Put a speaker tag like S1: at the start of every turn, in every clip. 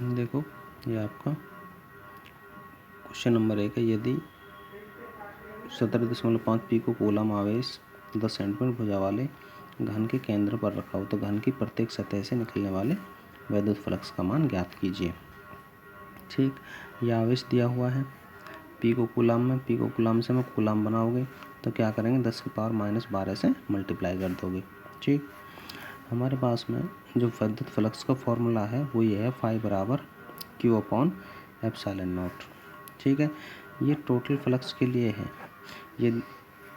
S1: देखो ये आपका क्वेश्चन नंबर 1 है। यदि 17.5 पीको कूलम आवेश 10 सेंटीमीटर भुजा वाले घन के केंद्र पर रखा हो तो घन की प्रत्येक सतह से निकलने वाले वैद्युत फ्लक्स का मान ज्ञात कीजिए। ठीक, यह आवेश दिया हुआ है पीको कूलम में। पीको कूलम से में कूलम बनाओगे तो क्या करेंगे, 10⁻⁻12 से मल्टीप्लाई कर दोगे। ठीक, हमारे पास में जो वैद्युत फ्लक्स का फॉर्मूला है वो ये है, फाई बराबर Q/ε0। ठीक है, ये टोटल फ्लक्स के लिए है। ये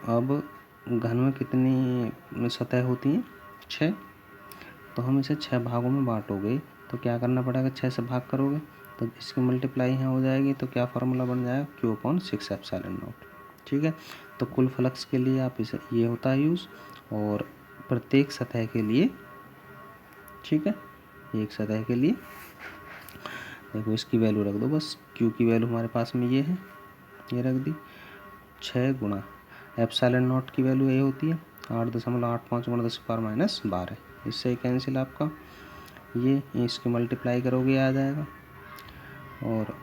S1: अब घन में कितनी सतह होती हैं, 6, तो हम इसे 6 भागों में बांटोगे तो क्या करना पड़ेगा, 6 से भाग करोगे तो इसकी मल्टीप्लाई यहाँ हो जाएगी, तो क्या फार्मूला बन जाएगा, Q/6ε0। ठीक है, तो कुल फ्लक्स के लिए आप इसे ये होता है यूज़, और प्रत्येक सतह के लिए, ठीक है, एक सतह के लिए देखो इसकी वैल्यू रख दो बस। Q की वैल्यू हमारे पास में ये है, ये रख दी, 6 गुणा ε0 की वैल्यू ये होती है 8.85 गुणा 10⁻⁻12। इससे ही कैंसिल आपका ये इसकी मल्टीप्लाई करोगे आ जाएगा, और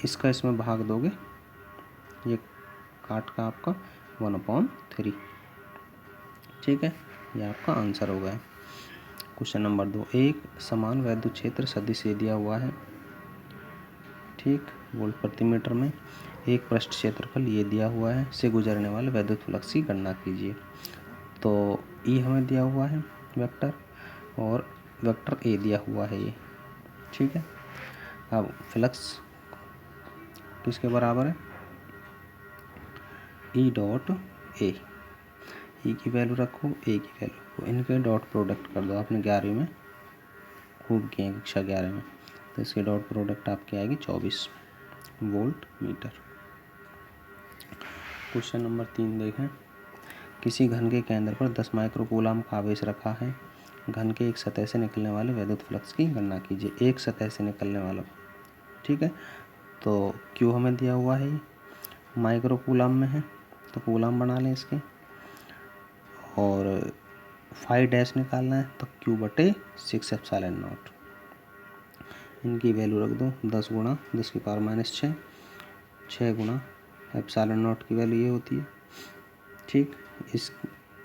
S1: इसका इसमें भाग दोगे, ये काट का आपका 1/3। ठीक है, ये आपका आंसर हो गया। क्वेश्चन नंबर 2, एक समान वैद्युत क्षेत्र सदिश दिया हुआ है, ठीक, वोल्ट प्रति मीटर में। एक पृष्ठ क्षेत्रफल ये दिया हुआ है, से गुजरने वाले वैद्युत फ्लक्स की गणना कीजिए। तो ई हमें दिया हुआ है वेक्टर, और वेक्टर ए दिया हुआ है ये। ठीक है, अब फ्लक्स किसके बराबर है, ई डॉट ए। ई की वैल्यू रखो, ए की वैल्यू रखो, इनके डॉट प्रोडक्ट कर दो। आपने 11वीं में खूब किए, कक्षा 11 में, तो इसके डॉट प्रोडक्ट आपकी आएगी 24 वोल्ट मीटर। क्वेश्चन नंबर 3 देखें, किसी घन के केंद्र पर 10 माइक्रोकूलम का आवेश रखा है। घन के एक सतह से निकलने वाले वैद्युत फ्लक्स की गणना कीजिए। एक सतह से निकलने वाला, ठीक है, तो क्यू हमें दिया हुआ है, माइक्रोकूलम में है तो कूलम बना लें इसके, और फाई डैश निकालना है तो Q/6ε0। इनकी वैल्यू रख दो, 10 गुणा 10⁻⁻6, 6 गुणा ε0 की वैल्यू ये होती है। ठीक,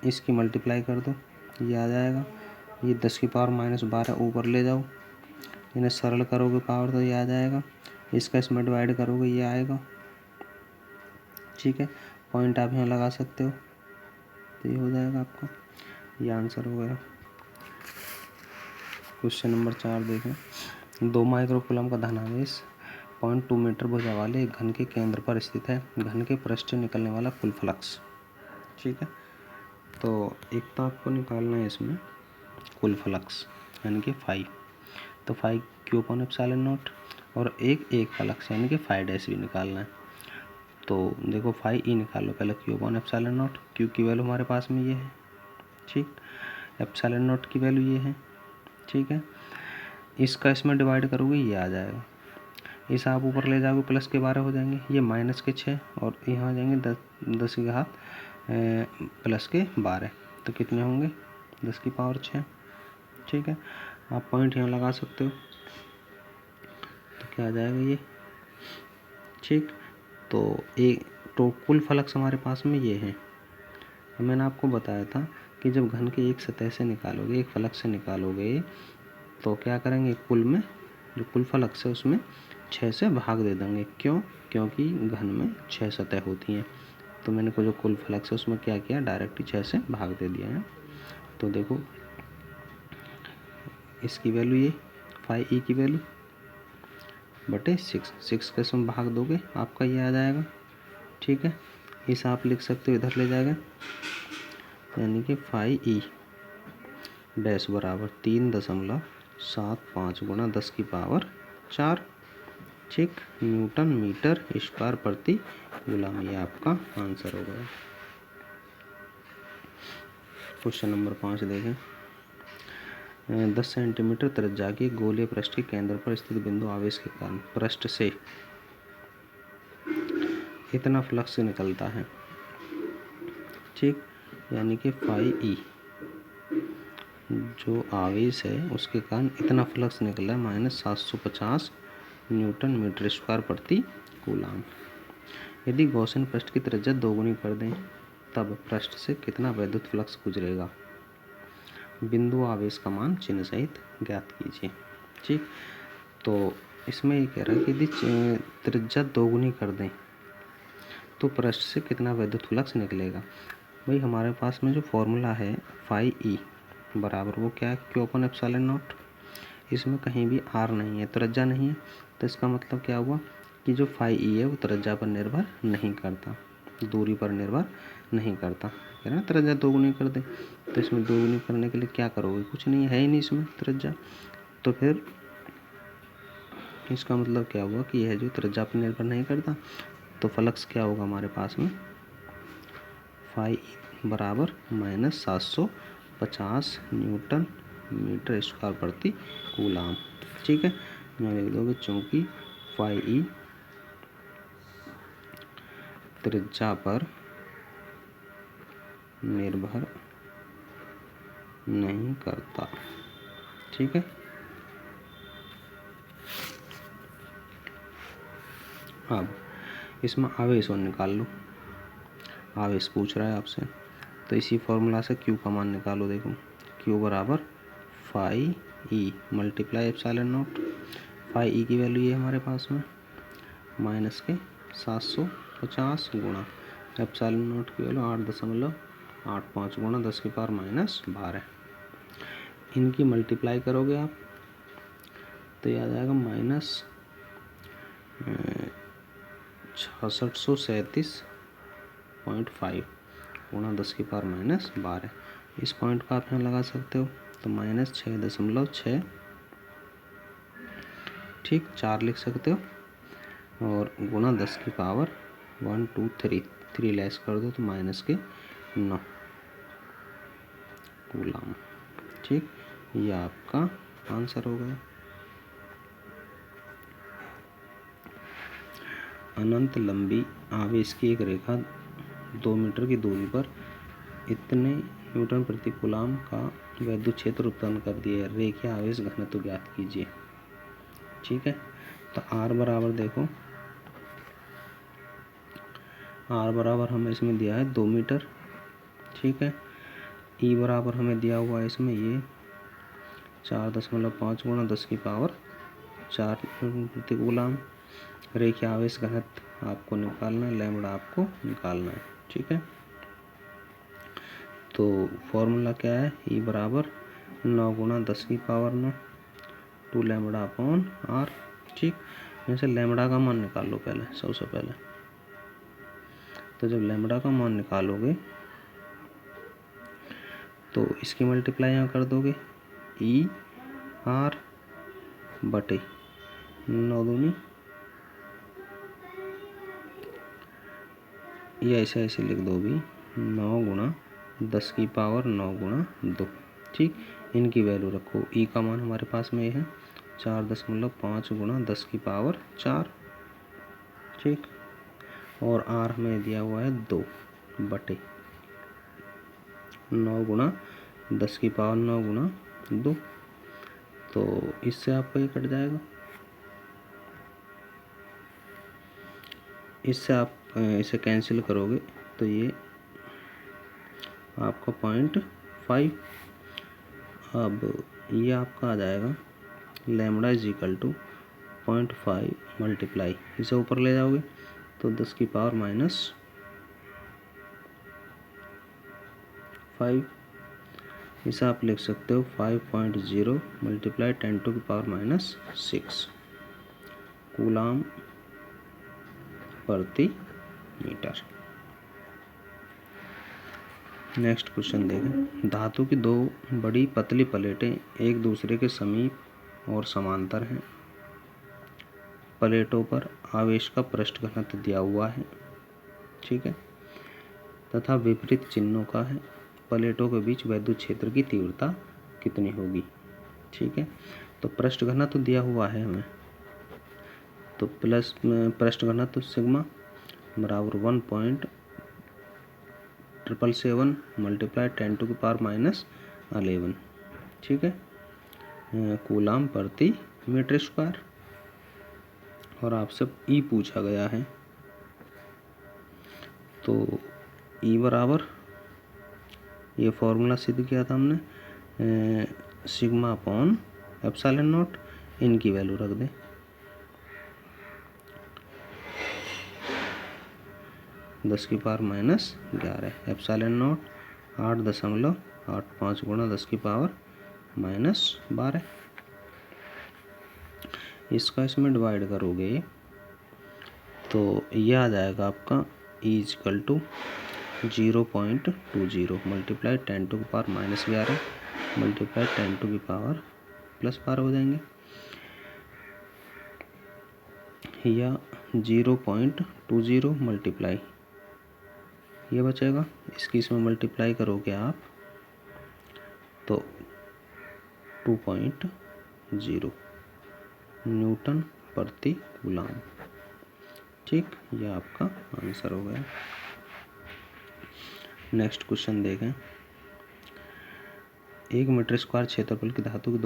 S1: इसकी मल्टीप्लाई कर दो, ये आ जाएगा। ये 10⁻⁻12 ऊपर ले जाओ, इन्हें सरल करोगे पावर तो ये आ जाएगा। इसका इसमें डिवाइड करोगे ये आएगा। ठीक है, पॉइंट आप यहाँ लगा सकते हो, तो ये हो जाएगा आपका, ये आंसर हो गया। क्वेश्चन नंबर 4 देखें, 2 माइक्रोकूलम का धनावेश 0.2 मीटर भुजा वाले एक घन के केंद्र पर स्थित है। घन के पृष्ठ से निकलने वाला कुल फ्लक्स। ठीक है, तो एक तो आपको निकालना है इसमें कुल फ्लक्स, यानी कि फाई, तो फाई Q/ε0, और एक फ्लक्स यानी कि फाई डैश भी निकालना है। तो देखो फाई ई निकालो पहले Q/ε0। क्यू की वैल्यू हमारे पास में ये है, ठीक, ε0 की वैल्यू ये है। ठीक है, इसका इसमें डिवाइड करोगे ये आ जाएगा। इस आप ऊपर ले जाओगे प्लस के 12 हो जाएंगे, ये माइनस के 6, और यहाँ आ जाएंगे 10 की घात प्लस के 12, तो कितने होंगे, 10⁻6। ठीक है, आप पॉइंट यहाँ लगा सकते हो, तो क्या आ जाएगा ये। ठीक, तो एक तो कुल फ्लक्स हमारे पास में ये है। मैंने आपको बताया था कि जब घन के एक सतह से निकालोगे, एक फ्लक्स से निकालोगे, तो क्या करेंगे, कुल में जो कुल फ्लक्स है उसमें 6 से भाग दे देंगे। क्यों, क्योंकि घन में 6 सतह होती हैं, तो मैंने को जो कुल फ्लक्स है उसमें क्या किया, डायरेक्टली 6 से भाग दे दिया है। तो देखो इसकी वैल्यू ये फाई ई की वैल्यू बटे 6 के इसमें भाग दोगे आपका ये आ जाएगा। ठीक है, इस आप लिख सकते हो, इधर ले जाएगा, यानी कि फाई ई डैश बराबर 3.75 गुणा 10⁻⁴। ठीक, न्यूटन मीटर स्क्वायर प्रति कूलम, ये आपका आंसर हो गया। क्वेश्चन नंबर 5 देखें, 10 सेंटीमीटर त्रिज्या के गोलीय पृष्ठ के केंद्र पर स्थित बिंदु आवेश के कारण पृष्ठ से इतना फ्लक्स निकलता है। ठीक, यानी कि फाई ई जो आवेश है उसके कारण इतना फ्लक्स निकला है -750 न्यूटन मीटर स्क्वायर प्रति कूलाम। यदि गॉसियन पृष्ठ की त्रिज्या दोगुनी कर दें तब पृष्ठ से कितना वैद्युत फ्लक्स गुजरेगा। बिंदु आवेश का मान चिन्ह सहित ज्ञात कीजिए। ठीक, तो इसमें ये कह रहा है कि यदि त्रिज्या दोगुनी कर दें तो पृष्ठ से कितना वैद्युत फ्लक्स निकलेगा। भाई हमारे पास में जो फॉर्मूला है फाई ई बराबर वो क्या है, Q/ε0। इसमें कहीं भी आर नहीं है, त्रिज्या नहीं है, तो इसका मतलब क्या हुआ कि जो फाई ई है वो त्रिज्या पर निर्भर नहीं करता, दूरी पर निर्भर नहीं करता, है ना। त्रिज्या दोगुनी कर दे तो इसमें दोगुनी करने के लिए क्या करोगे, कुछ नहीं है ही नहीं इसमें त्रिज्या, तो फिर इसका मतलब क्या हुआ कि यह जो त्रिज्या पर निर्भर नहीं करता तो फ्लक्स क्या होगा हमारे पास में फाई बराबर -750 न्यूटन मीटर स्क्वायर प्रति कूलाम। ठीक है, यहाँ लिख दोगे चूँकि फाई ई त्रिज्या पर निर्भर नहीं करता। ठीक है, अब इसमें आवेश और निकाल लो। आवेश पूछ रहा है आपसे, तो इसी फॉर्मूला से Q का मान निकालो। देखो Q बराबर phi E multiply ε0। Phi E की वैल्यू ये हमारे पास में माइनस के 750 गुणा ε0 की वैल्यू 8.85 गुणा 10⁻⁻12। इनकी मल्टीप्लाई करोगे आप तो ये आ जाएगा -6637.5 गुणा 10⁻⁻12। इस पॉइंट को आप यहाँ लगा सकते हो तो -6.6, ठीक, 4 लिख सकते हो, और गुणा 10⁻⁻1 2 3 लेस कर दो तो -9 कूलाम। ठीक, ये आपका आंसर हो गया। अनंत लंबी आवेश की एक रेखा 2 मीटर की दूरी पर इतने न्यूटन प्रति कूलाम का वैद्युत क्षेत्र उत्पन्न कर दिया है। रेखीय आवेश घनत्व ज्ञात कीजिए। ठीक है, तो आर बराबर देखो, आर बराबर हमें इसमें दिया है 2 मीटर। ठीक है, ई बराबर हमें दिया हुआ है इसमें ये 4.5 गुणा 10⁻⁴ न्यूटन प्रति कूलाम। रेखीय आवेश घनत्व आपको निकालना है, लैम्बडा आपको निकालना है। ठीक है, तो फॉर्मूला क्या है, ई बराबर 9 गुणा 10⁻⁹ 2 लैम्बडा अपॉन आर। ठीक, जैसे लैम्बडा का मान निकाल लो पहले, सबसे पहले। तो जब लैम्बडा का मान निकालोगे तो इसकी मल्टीप्लाई यहाँ कर दोगे, ई आर बटे 9 दूनी, ये ऐसे ऐसे लिख दो भी 9 गुणा 10⁻⁹ गुणा 2। ठीक, इनकी वैल्यू रखो। ई का मान हमारे पास में है 4.5 गुणा 10⁻⁴। ठीक, और आर हमें दिया हुआ है 2 बटे 9 गुणा 10⁻⁹ गुणा 2। तो इससे आपको ये कट जाएगा, इससे आप इसे कैंसिल करोगे तो ये आपका 0.5। अब ये आपका आ जाएगा lambda is equal to 0.5 multiply, इसे ऊपर ले जाओगे तो 10⁻⁵। इसे आप लिख सकते हो 5.0 मल्टीप्लाई 10⁻⁻6 कूलाम प्रति मीटर। नेक्स्ट क्वेश्चन देखें। धातु की 2 बड़ी पतली प्लेटें एक दूसरे के समीप और समांतर हैं। प्लेटों पर आवेश का पृष्ठ घनत्व दिया हुआ है, ठीक है, तथा विपरीत चिन्हों का है। प्लेटों के बीच वैद्युत क्षेत्र की तीव्रता कितनी होगी। ठीक है, तो पृष्ठ घनत्व दिया हुआ है हमें, तो प्लस पृष्ठ घनत्व सिग्मा बराबर 1.777 मल्टीप्लाई 10⁻⁻11। ठीक है, कूलाम प्रति मीटर स्क्वायर। और आपसे ई पूछा गया है, तो ई बराबर ये फॉर्मूला सिद्ध किया था हमने, सिग्मा अपॉन एप्सिलॉन नॉट, इनकी वैल्यू रख दें। दस की पावर -11, एप्सिलॉन नॉट 8.85 गुणा 10 की पावर -12। इसका इसमें डिवाइड करोगे तो ये आ जाएगा आपका E = 0.20 मल्टीप्लाई 10 टू की पावर -11 मल्टीप्लाई 10 टू की पावर +12 हो जाएंगे, या 0.20 मल्टीप्लाई ये बचेगा, इसकी इसमें मल्टीप्लाई करोगे आप तो 2.0 न्यूटन प्रति कूलाम। ठीक, यह आपका आंसर हो गया। नेक्स्ट क्वेश्चन देखें। 1 मीटर स्क्वायर क्षेत्रफल की धातु की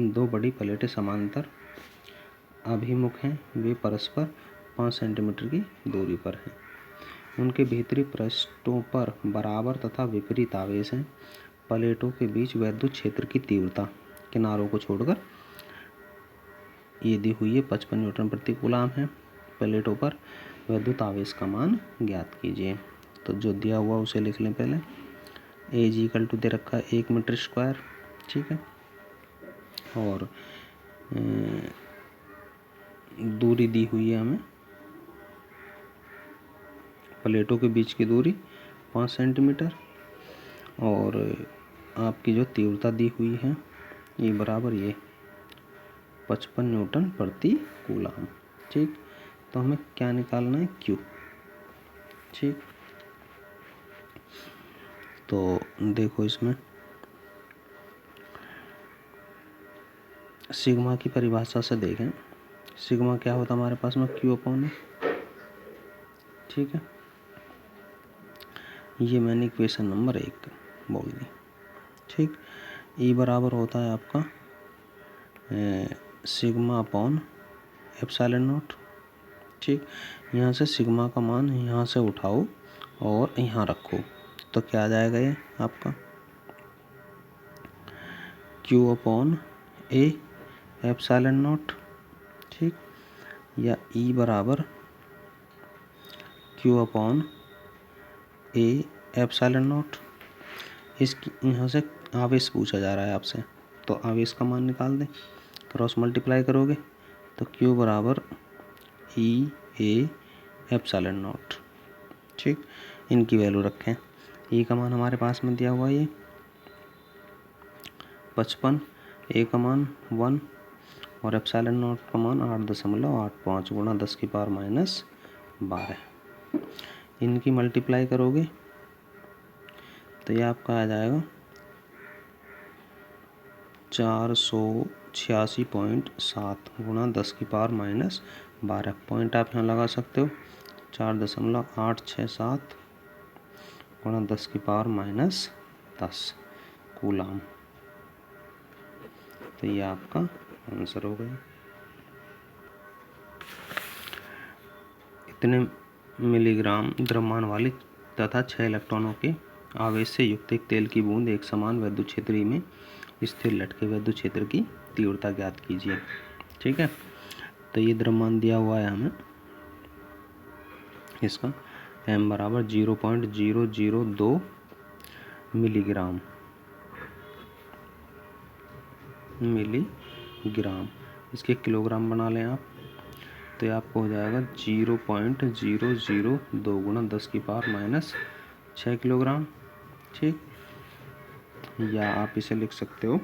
S1: दो बड़ी प्लेटें समांतर अभिमुख हैं, वे परस्पर 5 सेंटीमीटर की दूरी पर हैं। उनके भीतरी पृष्ठों पर बराबर तथा विपरीत आवेश हैं। प्लेटों के बीच वैद्युत क्षेत्र की तीव्रता किनारों को छोड़कर ये दी हुई है 55 न्यूटन प्रति कूलाम है। प्लेटों पर वैद्युत आवेश का मान ज्ञात कीजिए। तो जो दिया हुआ उसे लिख लें पहले। A दे रखा है 1 मीटर स्क्वायर, ठीक है, और दूरी दी हुई है हमें, प्लेटों के बीच की दूरी 5 सेंटीमीटर, और आपकी जो तीव्रता दी हुई है ये बराबर ये 55 न्यूटन प्रति कूलाम। ठीक, तो हमें क्या निकालना है, Q। ठीक, तो देखो इसमें सिग्मा की परिभाषा से देखें, सिग्मा क्या होता है हमारे पास में, Q अपॉन है। ठीक है, ये मैंने इक्वेशन नंबर 1 बोल दी। ठीक, E बराबर होता है आपका सिग्मा अपॉन एप्सिलॉन नॉट। ठीक, यहाँ से सिग्मा का मान यहाँ से उठाओ और यहाँ रखो तो क्या आ जाएगा ये आपका Q upon A epsilon not. ठीक, या E बराबर Q upon A epsilon not. इसकी यहाँ से आवेश पूछा जा रहा है आपसे, तो आवेश का मान निकाल दें, क्रॉस मल्टीप्लाई करोगे तो Q बराबर E A एप्सिलॉन नॉट। ठीक, इनकी वैल्यू रखें। E का मान हमारे पास में दिया हुआ है ये 55, A का मान 1 और एप्सिलॉन नॉट का मान 8.85 गुणा 10 की पावर -12। इनकी मल्टीप्लाई करोगे तो ये आपका आ जाएगा 486.7 गुणा 10 की पावर -12। पॉइंट आप यहाँ लगा सकते हो, 4.867 गुणा 10 की पावर -10 कूलाम। तो ये आपका आंसर हो गया। इतने मिलीग्राम द्रव्यमान वाली तथा 6 इलेक्ट्रॉनों के आवेश से युक्त एक तेल की बूंद एक समान वैद्युत क्षेत्र में स्थिर लटके वैद्युत क्षेत्र की तीव्रता ज्ञात कीजिए। ठीक है, तो ये द्रव्यमान दिया हुआ है हमें, इसका m बराबर 0.002 मिलीग्राम, इसके किलोग्राम बना लें आप तो ये आपको हो जाएगा 0.002 गुणा 10 की पावर -6 किलोग्राम। ठीक, या आप इसे लिख सकते हो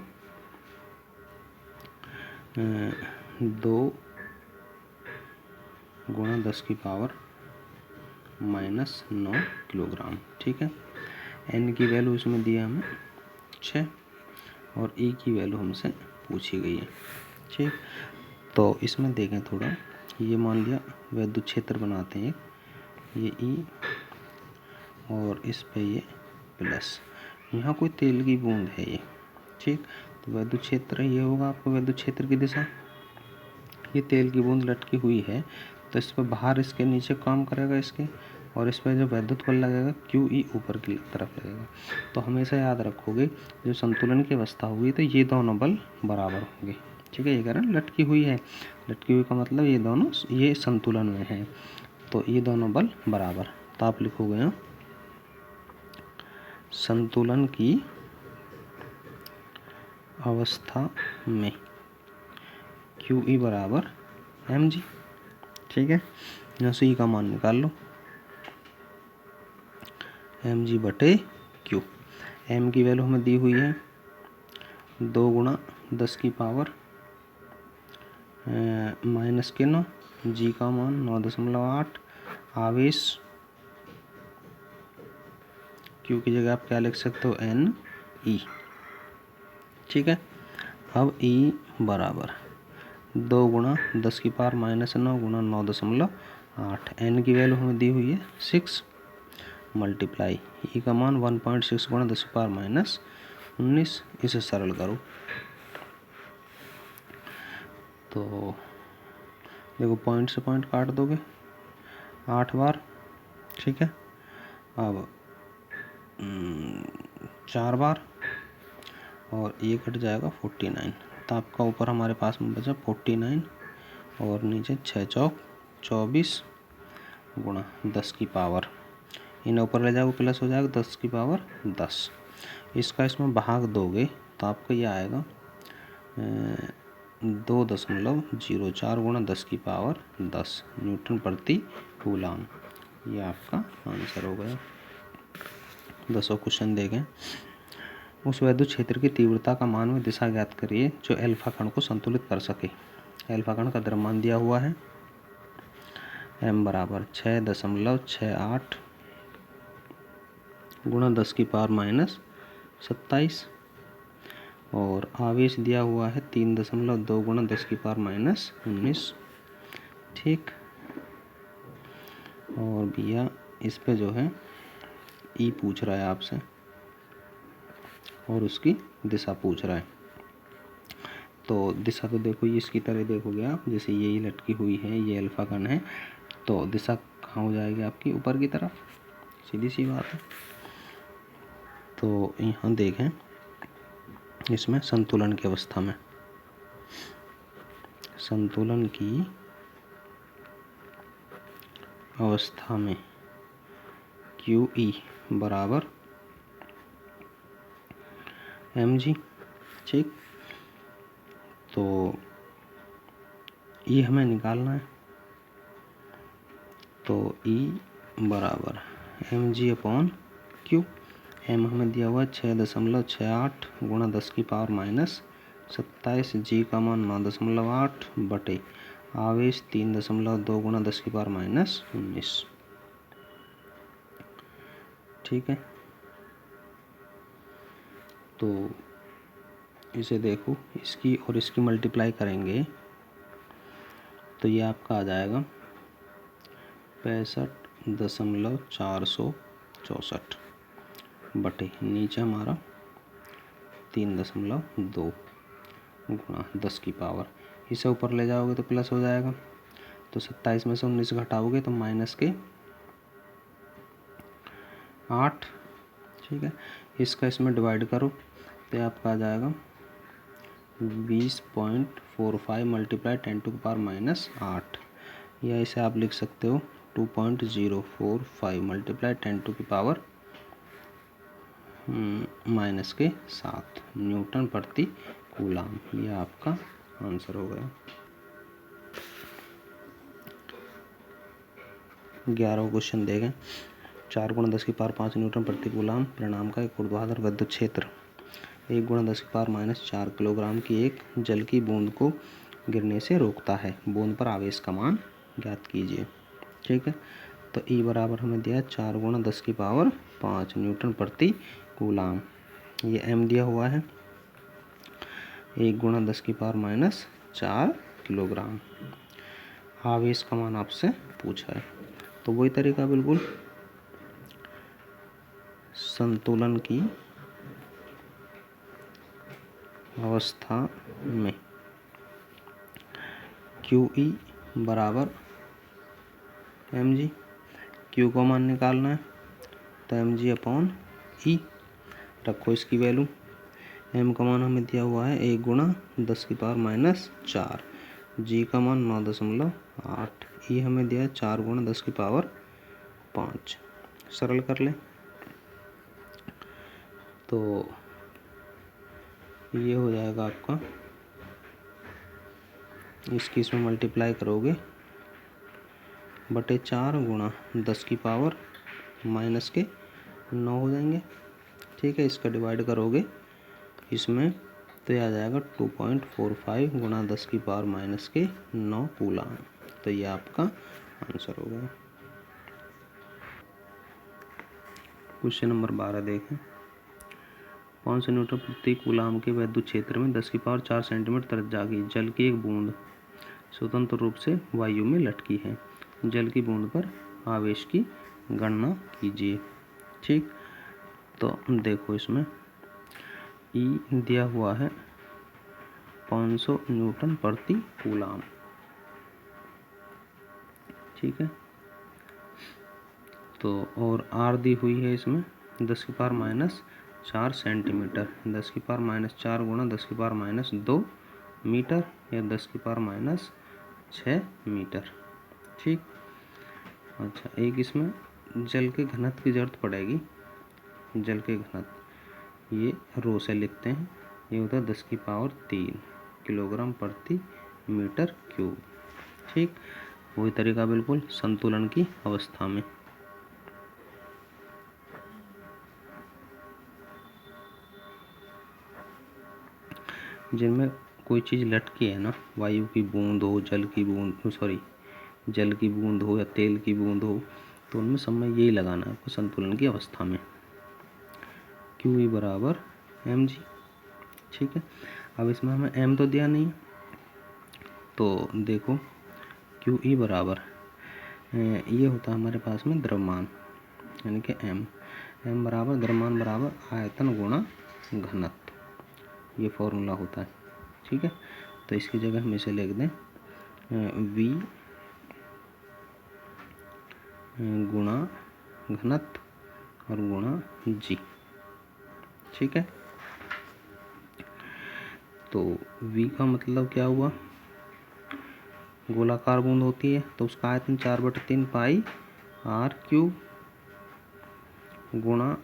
S1: 2 गुणा 10 की पावर -9 किलोग्राम। ठीक है, n की वैल्यू इसमें दिया हमें 6 और E की वैल्यू हमसे पूछी गई है। ठीक, तो इसमें देखें थोड़ा, ये मान लिया वैद्युत क्षेत्र बनाते हैं, ये E और इस पे ये प्लस, यहाँ कोई तेल की बूंद है ये, ठीक। तो विद्युत क्षेत्र ये होगा आपको विद्युत क्षेत्र की दिशा। ये तेल की बूंद लटकी हुई है तो इस पर बाहर इसके नीचे काम करेगा इसके, और इस पर जो विद्युत बल लगेगा QE ऊपर की तरफ लगेगा। तो हमेशा याद रखोगे जो संतुलन की अवस्था हुई तो ये दोनों बल बराबर होंगे। ठीक है, ये कारण लटकी हुई है, लटकी हुई का मतलब ये दोनों ये संतुलन में है, तो ये दोनों बल बराबर। तो आप लिखोगे यहाँ संतुलन की अवस्था में QE बराबर mg। ठीक है, यहाँ से E का मान निकाल लो, mg बटे Q। m की वैल्यू हमें दी हुई है 2 गुणा 10 की पावर माइनस के 9, जी का मान 9.8, आवेश Q की जगह आप क्या लिख सकते हो NE। ठीक है, अब E बराबर 2 गुणा 10 की पावर माइनस 9 गुणा 9.8, N की वैल्यू हमें दी हुई है 6 मल्टीप्लाई E का मान 1.6 गुणा 10 की पावर माइनस 19। इसे सरल करो तो देखो पॉइंट से पॉइंट काट दोगे 8 बार। ठीक है, अब 4 बार और ये कट जाएगा 49। तो आपका ऊपर हमारे पास में बचा 49 और नीचे 6 चौक 24 गुणा 10 की पावर, इन्हें ऊपर ले जाओगे प्लस हो जाएगा 10 की पावर 10। इसका इसमें भाग दोगे तो आपको ये आएगा 2.04 गुणा 10 की पावर 10 न्यूटन प्रति कूलाम। ये आपका आंसर हो गया। 10वां क्वेश्चन देखें, उस विद्युत क्षेत्र की तीव्रता का मान व दिशा ज्ञात करिए जो अल्फा कण को संतुलित कर सके। अल्फा कण का द्रव्यमान दिया हुआ है m बराबर 6.68 गुणा 10 की पावर माइनस 27 और आवेश दिया हुआ है 3.2 गुणा 10 की पावर माइनस 19। ठीक, और भैया इस पे जो है E पूछ रहा है आपसे और उसकी दिशा पूछ रहा है। तो दिशा तो देखो ये इसकी तरह देखोगे आप, जैसे ये लटकी हुई है, ये अल्फा कण है, तो दिशा कहाँ हो जाएगी आपकी ऊपर की तरफ, सीधी सी बात है। तो यहाँ देखें इसमें संतुलन की अवस्था में, संतुलन की अवस्था में QE बराबर mg। ठीक, तो ये हमें निकालना है, तो E बराबर mg अपॉन Q। m हमें दिया हुआ 6.68 गुणा 10 की पावर माइनस 27, जी का मान 9.8 बटे आवेश 3.2 गुणा 10 की पावर माइनस 19। ठीक है, तो इसे देखो, इसकी और इसकी मल्टीप्लाई करेंगे तो ये आपका आ जाएगा 65.464 बटे नीचे हमारा 3.2 गुणा 10 की पावर, इसे ऊपर ले जाओगे तो प्लस हो जाएगा, तो 27 में से 19 घटाओगे तो माइनस के 8। ठीक है, इसका इसमें डिवाइड करो तो आपका आ जाएगा 20.45 मल्टीप्लाई 10 टू पावर माइनस 8, या इसे आप लिख सकते हो 2.045 मल्टीप्लाई 10 टू की पावर माइनस के 7 न्यूटन प्रति कूलाम। ये आपका आंसर हो गया। 11वां क्वेश्चन देखें, 4 गुणा 10 की पावर 5 न्यूटन प्रति कूलाम परिणाम का एक ऊर्ध्वाधर विद्युत क्षेत्र 1 गुणा 10 की पावर माइनस 4 किलोग्राम की एक जल की बूंद को गिरने से रोकता है। बूंद पर आवेश का मान ज्ञात कीजिए। ठीक है, तो E बराबर हमें दिया 4 गुणा 10 की पावर 5 न्यूटन प्रति कूलाम। ये M दिया हुआ है 1 गुणा 10 की पावर माइनस 4 किलोग्राम। आवेश का मान आपसे पूछा है, तो वही तरीका बिल्कुल, संतुलन की अवस्था में QE बराबर mg, Q को मान निकालना है तो mg अपॉन E रखो इसकी वैल्यू। m का मान हमें दिया हुआ है 1 गुणा 10 की पावर -4, g का मान 9.8, E हमें दिया है 4 गुणा 10 की पावर 5। सरल कर लें तो ये हो जाएगा आपका, इसकी इसमें मल्टीप्लाई करोगे बटे 4 गुणा 10 की पावर -9 हो जाएंगे। ठीक है, इसका डिवाइड करोगे इसमें तो ये आ जाएगा 2.45 गुणा 10 की पावर -9 कूलाम। तो ये आपका आंसर हो गया। क्वेश्चन नंबर 12 देखें। 500 न्यूटन प्रति कूलाम के वैद्युत क्षेत्र में 10 की पावर 4 सेंटीमीटर त्रिज्या की जल की एक बूंद स्वतंत्र रूप से वायु में लटकी है। जल की बूंद पर आवेश की गणना कीजिए। ठीक, तो देखो इसमें E दिया हुआ है 500 न्यूटन प्रति कूलाम। ठीक है, तो और R दी हुई है इसमें 10 की पावर -4 सेंटीमीटर, 10 की पावर -4 गुणा 10 की पावर -2 मीटर या 10 की पावर -6 मीटर। ठीक, अच्छा, एक इसमें जल के घनत्व की जरूरत पड़ेगी। जल के घनत्व ये रो से लिखते हैं, ये होता है 10 की पावर 3 किलोग्राम प्रति मीटर क्यूब। ठीक, वही तरीका बिल्कुल संतुलन की अवस्था में। जिनमें कोई चीज़ लटकी है ना, वायु की बूंद हो, जल की बूंद हो या तेल की बूंद हो, तो उनमें सब में यही लगाना है आपको संतुलन की अवस्था में। QE बराबर mg। ठीक है, अब इसमें हमें m तो दिया नहीं, तो देखो QE बराबर ये होता है हमारे पास में द्रव्यमान, यानी कि m बराबर द्रव्यमान बराबर आयतन गुणा घनत्व, ये फॉर्मूला होता है। ठीक है, तो इसकी जगह हम इसे लिख दें V गुणा घनत्व और गुणा G। ठीक है, तो V का मतलब क्या हुआ, गोलाकार बूंद होती है तो उसका आयतन 4/3 पाई r³ गुणा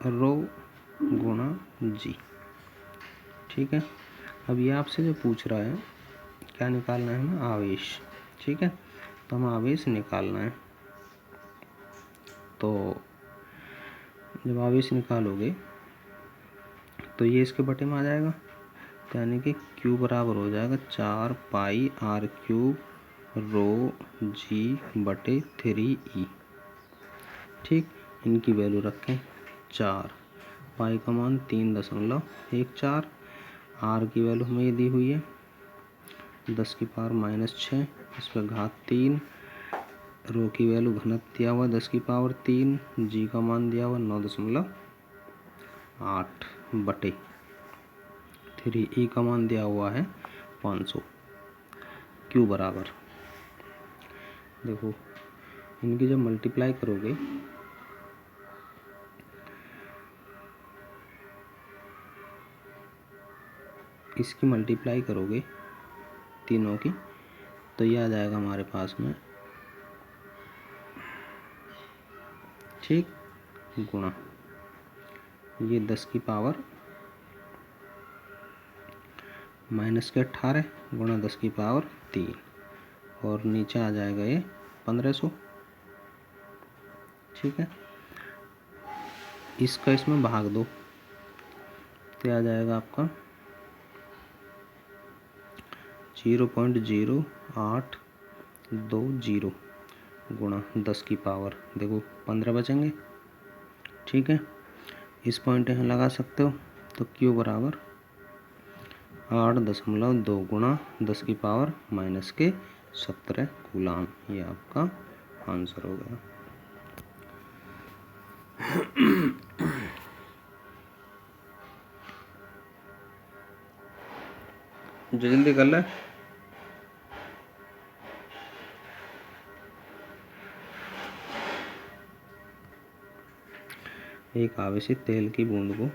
S1: रो गुणा G। ठीक है, अब ये आपसे जो पूछ रहा है क्या निकालना है हमें, आवेश। ठीक है, तो हम आवेश निकालना है, तो जब आवेश निकालोगे तो ये इसके बटे में आ जाएगा, तो यानी कि Q बराबर हो जाएगा 4 पाई r³ रो G बटे 3E। ठीक, इनकी वैल्यू रखें 4, पाई का मान 3.14, R की वैल्यू हमें दी हुई है 10 की पावर -6, इस पर घात 3, रो की वैल्यू घनत्व दिया हुआ 10 की पावर 3, G का मान दिया हुआ 9.8 बटे 3E का मान दिया हुआ है 500। Q बराबर, देखो इनकी जब मल्टीप्लाई करोगे इसकी मल्टीप्लाई करोगे तीनों की, तो ये आ जाएगा हमारे पास में, ठीक, गुणा ये 10 की पावर -18 गुणा 10 की पावर 3 और नीचे आ जाएगा ये 1500। ठीक है, इसका इसमें भाग दो तो आ जाएगा आपका 0.0820 गुणा 10 की पावर, देखो 15 बचेंगे। ठीक है, इस पॉइंट यहाँ लगा सकते हो, तो Q बराबर 8.2 गुणा 10 की पावर -17 कूलाम, ये आपका आंसर हो गया। जल्दी कर ले। एक आवेशित तेल की बूंद को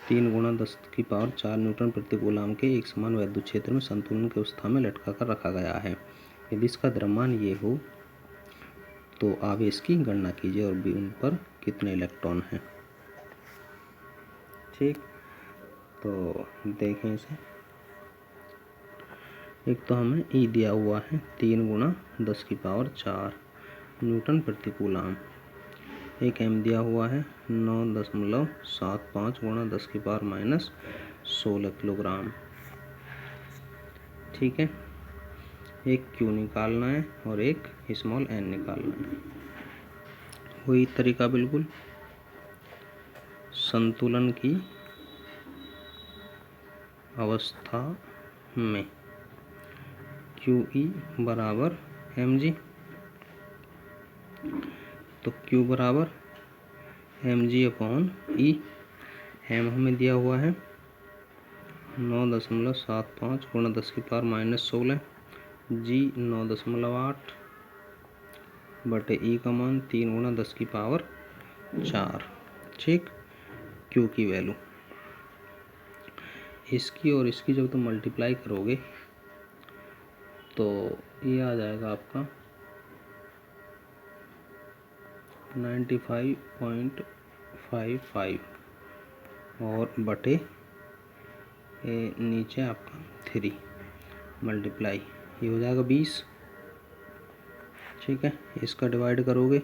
S1: 3 गुणा 10⁴ न्यूटन प्रति कूलाम के एक समान वैद्युत क्षेत्र में संतुलन की अवस्था में लटका कर रखा गया है। यदि इसका द्रव्यमान ये हो तो आवेश की गणना कीजिए और उन पर कितने इलेक्ट्रॉन हैं। ठीक, तो देखें इसे। एक तो हमें ई दिया हुआ है 3 गुणा 10⁴ न्यूटन प्रति कूलाम। एक एम दिया हुआ है 9.75 गुणा 10⁻⁻16 किलोग्राम। ठीक है, एक क्यू निकालना है और एक स्मॉल एन निकालना है। वही तरीका बिल्कुल। संतुलन की अवस्था में क्यू ई बराबर एम जी, तो क्यू बराबर एम जी अपॉन ई। एम हमें दिया हुआ है 9.75 गुणा 10⁻⁻16, जी 9.8 बटे ई का मान 3 गुणा 10⁴। ठीक, क्यू की वैल्यू इसकी और इसकी जब तुम मल्टीप्लाई करोगे तो ये आ जाएगा आपका 95.55 और बटे नीचे आपका 3 मल्टीप्लाई ये हो जाएगा 20। ठीक है, इसका डिवाइड करोगे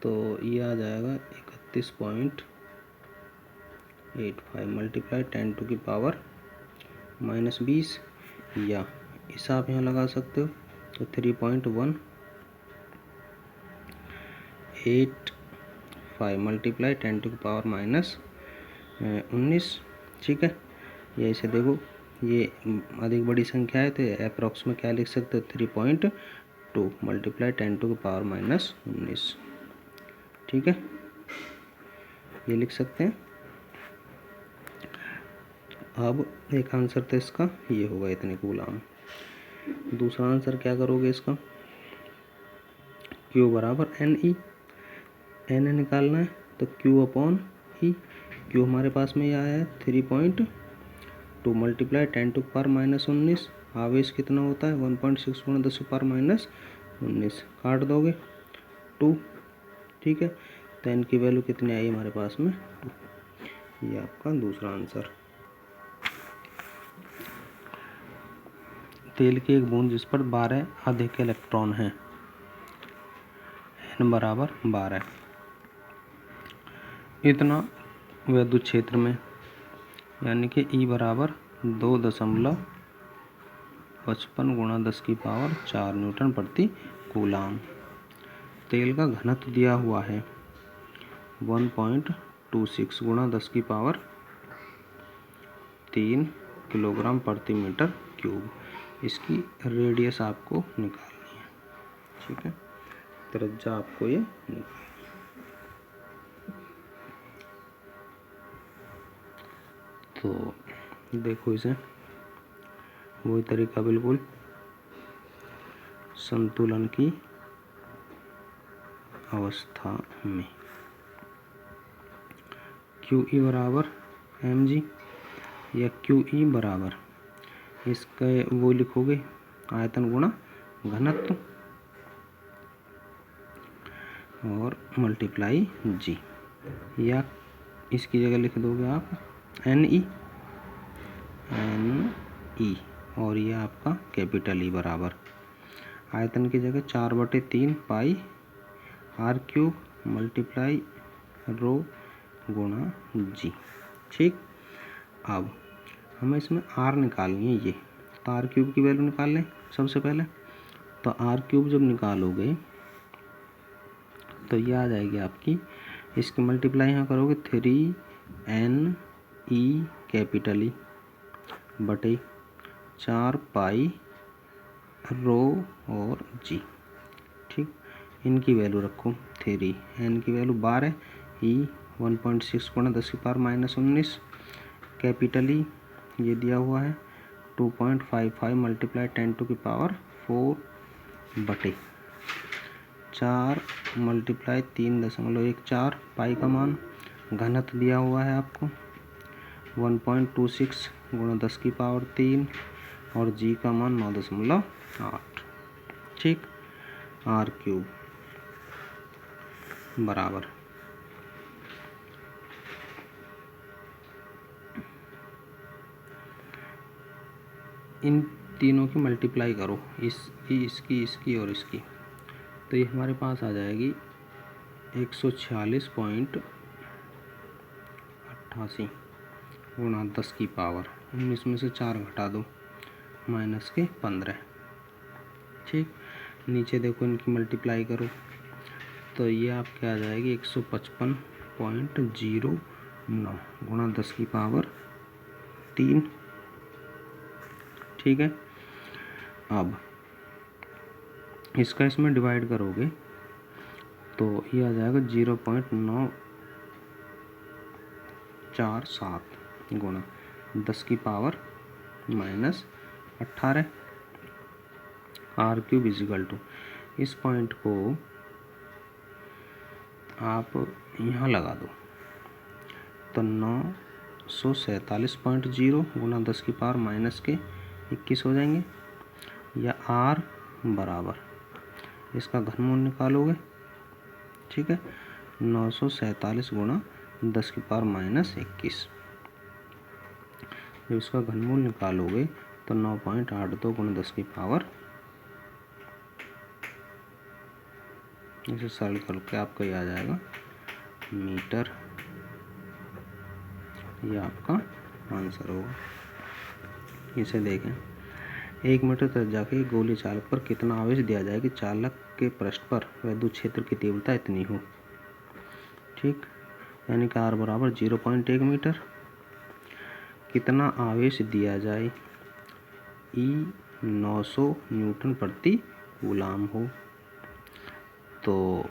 S1: तो ये आ जाएगा 31.85 मल्टीप्लाई 10⁻⁻20, या इस आप यहाँ लगा सकते हो तो 3.185 मल्टीप्लाई 10⁻⁻19। ठीक है, ये ऐसे देखो, ये अधिक बड़ी संख्या है तो अप्रॉक्स में क्या लिख सकते हो 3.2 मल्टीप्लाई 10⁻⁻19। ठीक है, ये लिख सकते हैं। अब एक आंसर तो इसका ये होगा इतने कूलाम। दूसरा आंसर क्या करोगे इसका, Q बराबर एन ई, एन निकालना है तो Q अपॉन ई। Q हमारे पास में ये आया है 3.2 मल्टीप्लाई 10⁻⁻19। आवेश कितना होता है 1.6 गुणा 10⁻⁻19, काट दोगे 2। ठीक है, तो एन की वैल्यू कितनी आई हमारे पास में 2। ये आपका दूसरा आंसर। तेल की एक बूंद जिस पर 12 अधिक इलेक्ट्रॉन हैं, n बराबर 12, इतना वैद्युत क्षेत्र में, यानी कि E बराबर 2.55 गुणा 10⁴ न्यूटन प्रति कूलाम। तेल का घनत्व दिया हुआ है 1.26 गुणा 10⁻³ किलोग्राम प्रति मीटर क्यूब। इसकी रेडियस आपको निकालनी है। ठीक है, त्रिज्या आपको ये निकालनी है। तो देखो इसे, वही तरीका बिल्कुल। संतुलन की अवस्था में क्यू ई बराबर एम जी, या क्यू ई बराबर इसका वो लिखोगे आयतन गुणा घनत्व और मल्टीप्लाई जी, या इसकी जगह लिख दोगे आप एन ई और ये आपका कैपिटल ई बराबर आयतन की जगह 4/3 पाई आर क्यूब मल्टीप्लाई रो गुणा जी। ठीक, अब हमें इसमें आर निकालनी है, ये तो आर क्यूब की वैल्यू निकाल लें सबसे पहले। तो आर क्यूब जब निकालोगे तो ये आ जाएगी आपकी, इसकी मल्टीप्लाई यहाँ करोगे 3n ई कैपिटल ई बटे 4 पाई रो और जी। ठीक, इनकी वैल्यू रखो 3, n की वैल्यू 12, ई 1.6 गुणा 10 की पावर -19। कैपिटल ई ये दिया हुआ है 2.55 मल्टीप्लाई 10 टू की पावर 4 बटे 4 मल्टीप्लाई 3.14 पाई का मान। घनत्व दिया हुआ है आपको 1.26 गुणा 10 की पावर 3 और जी का मान 9.8। ठीक, r³ बराबर इन तीनों की मल्टीप्लाई करो, इसकी और इसकी, तो ये हमारे पास आ जाएगी 146.88 गुणा 10 की पावर 19 में से 4 घटा दो -15। ठीक, नीचे देखो इनकी मल्टीप्लाई करो तो ये आपके आ जाएगी 155.09 गुणा 10 की पावर 3। ठीक है, अब इसका इसमें डिवाइड करोगे तो ये आ जाएगा 0.947 गुणा 10 की पावर -18। r³ इजिकल टू, इस पॉइंट को आप यहाँ लगा दो तो 947.0 गुणा 10 की पावर -21 हो जाएंगे, या r बराबर इसका घनमूल निकालोगे। ठीक है, 947 गुणा 10 की पावर -21, जब इसका घनमूल निकालोगे तो 9.82 गुणा 10 की पावर, इसे सरल करके आपका ये आ जाएगा मीटर। ये आपका आंसर होगा। इसे देखें, 1 मीटर त्रिज्या के गोली चालक पर कितना आवेश दिया जाए कि चालक के पृष्ठ पर विद्युत क्षेत्र की तीव्रता इतनी हो। ठीक, यानी कि r बराबर 0.1 मीटर। कितना आवेश दिया जाए, E 900 न्यूटन प्रति कूलाम हो। तो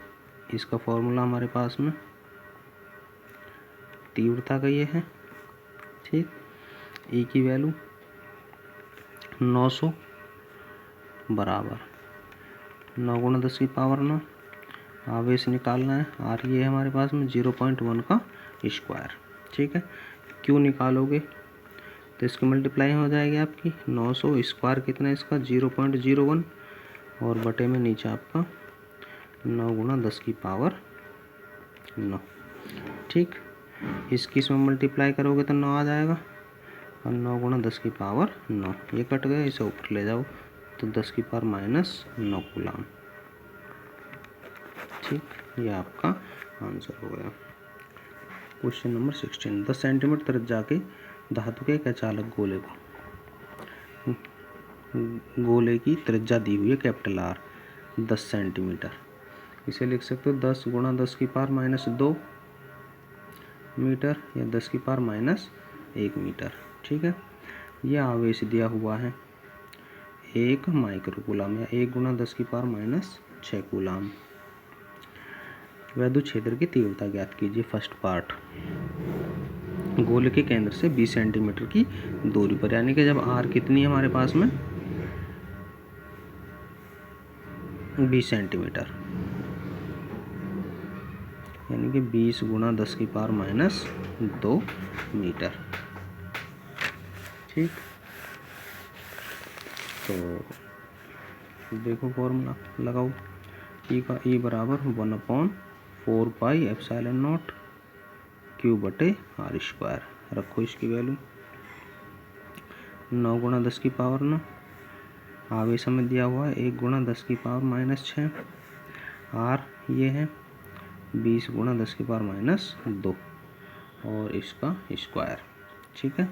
S1: इसका फॉर्मूला हमारे पास में तीव्रता का ये है। ठीक, E की वैल्यू 900 बराबर 9 गुणा 10 की पावर 9, आवेश निकालना है, r ये है हमारे पास में 0.1 का स्क्वायर। ठीक है, क्यों निकालोगे तो इसकी मल्टीप्लाई हो जाएगी आपकी 900 स्क्वायर कितना है इसका 0.01 और बटे में नीचे आपका 9 गुणा 10 की पावर 9। ठीक, इसकी इसमें मल्टीप्लाई करोगे तो 9 आ जाएगा और 9 गुणा 10 की पावर 9, ये कट गया, इसे ऊपर ले जाओ तो 10 की पावर -9 कूलाम। ठीक, ये आपका आंसर हो गया। क्वेश्चन नंबर 16, 10 सेंटीमीटर त्रिज्या के धातु के एक अचालक गोले की त्रिज्या दी हुई है कैपिटल R 10 सेंटीमीटर। इसे लिख सकते हो 10 गुणा 10 की पावर -2 मीटर या 10 की पावर -1 मीटर। ठीक है, यह आवेश दिया हुआ है 1 माइक्रो कूलाम या 1 गुणा 10 की पावर -6 कूलाम। विद्युत क्षेत्र की तीव्रता ज्ञात कीजिए। फर्स्ट पार्ट, गोले के केंद्र से 20 सेंटीमीटर की दूरी पर, यानी कि जब r कितनी है हमारे पास में 20 सेंटीमीटर, यानी कि 20 गुणा 10 की पावर -2 मीटर। ठीक, तो देखो फॉर्मूला लगाओ, ई का ई बराबर 1/4 पाई एप्सिलॉन नॉट क्यू बटे r²। रखो इसकी वैल्यू 9 गुणा 10 की पावर 9, आवेश हमें दिया हुआ है 1 गुणा 10 की पावर -6, r ये है 20 गुणा 10 की पावर -2 और इसका स्क्वायर। ठीक है,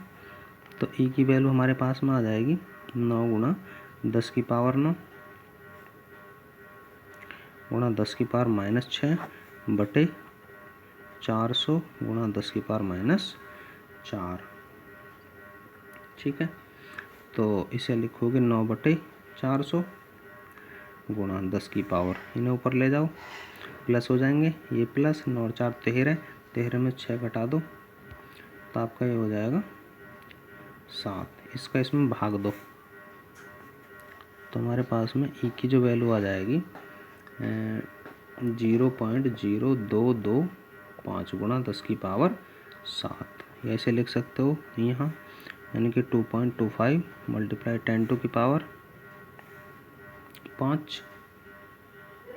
S1: तो ई की वैल्यू हमारे पास में आ जाएगी 9 गुणा 10 की पावर 9 गुणा 10 की पावर -6 बटे 400 गुणा 10 की पावर -4। ठीक है, तो इसे लिखोगे 9 बटे 400 गुणा 10 की पावर, इन्हें ऊपर ले जाओ प्लस हो जाएंगे, ये प्लस 9 और 4 13, 13 में 6 घटा दो तो आपका ये हो जाएगा 7। इसका इसमें भाग दो तो हमारे पास में ई की जो वैल्यू आ जाएगी 0.0225 गुणा 10 की पावर 7। ऐसे लिख सकते हो यहाँ, यानी कि 2.25 मल्टीप्लाई 10 टू की पावर 5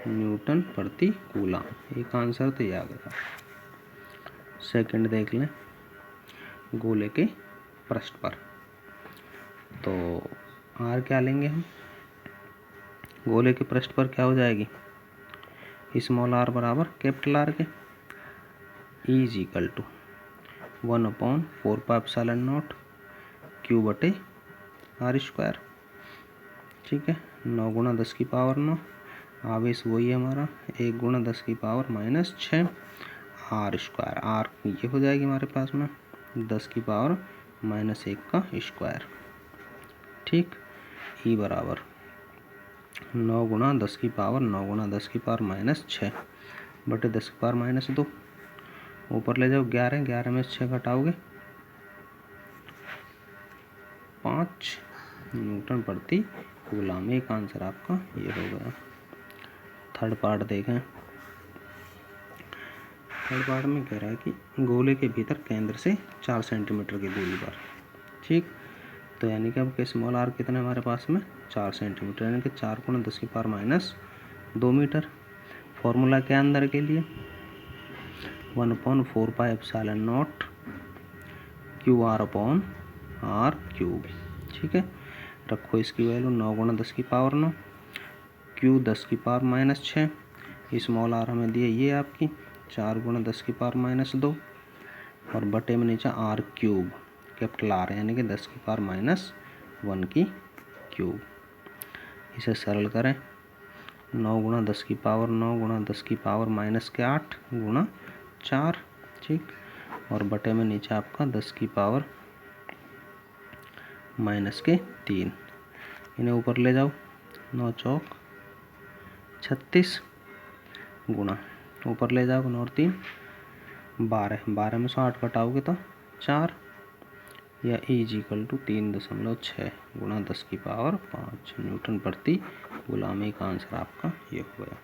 S1: न्यूटन प्रति कूलम। एक आंसर तो ये आ गया। सेकंड देख लें, गोले के पृष्ठ पर। तो आर क्या लेंगे हम, गोले के पृष्ठ पर क्या हो जाएगी, स्मॉल आर बराबर कैपिटल आर के, E is equal to 1/4πε0 Q बटे आर स्क्वायर। ठीक है, 9 गुणा 10 की पावर 9, आवेश वही है हमारा 1 गुणा 10 की पावर -6 आर स्क्वायर। आर ये हो जाएगी हमारे पास में 10 की पावर -1 का स्क्वायर। ठीक, ई बराबर 9 गुणा 10 की पावर 9 गुणा 10 की पावर -6 बटे 10 की पावर -2। ऊपर ले जाओ 11, 11 में 6 घटाओगे 5 न्यूटन प्रति कूलम। एक आंसर आपका ये हो गया। थर्ड पार्ट देखें। थर्ड पार्ट में कह रहा है कि गोले के भीतर केंद्र से 4 सेंटीमीटर की दूरी पर। ठीक, तो यानी कि अब के स्मॉल आर कितना हमारे पास में 4 सेंटीमीटर, यानी कि 4 गुणा 10 की पावर -2 मीटर। फॉर्मूला क्या अंदर के लिए 1/4πε0 q r upon r cube. ठीक है, रखो इसकी वैल्यू 9 गुणा 10 की पावर 9, क्यू 10 की पावर -6, स्मॉल आर हमें दिए ये आपकी 4 गुणा 10 की पावर -2 और बटे में नीचे आर क्यूब कैपिटल आर, यानी कि 10 की पावर -1 की क्यूब। इसे सरल करें, 9 गुणा 10 की पावर 9 गुणा 10 की पावर -8 गुणा 4। ठीक, और बटे में नीचे आपका 10 की पावर -3। इन्हें ऊपर ले जाओ, 9 चौक 36 गुणा, ऊपर ले जाओ 9 और 3 12, 12 में से 8 घटाओगे तो 4, या ई इज इक्वल टू 3.6 गुणा 10 की पावर 5 न्यूटन प्रति कूलम। एक आंसर आपका ये हो गया।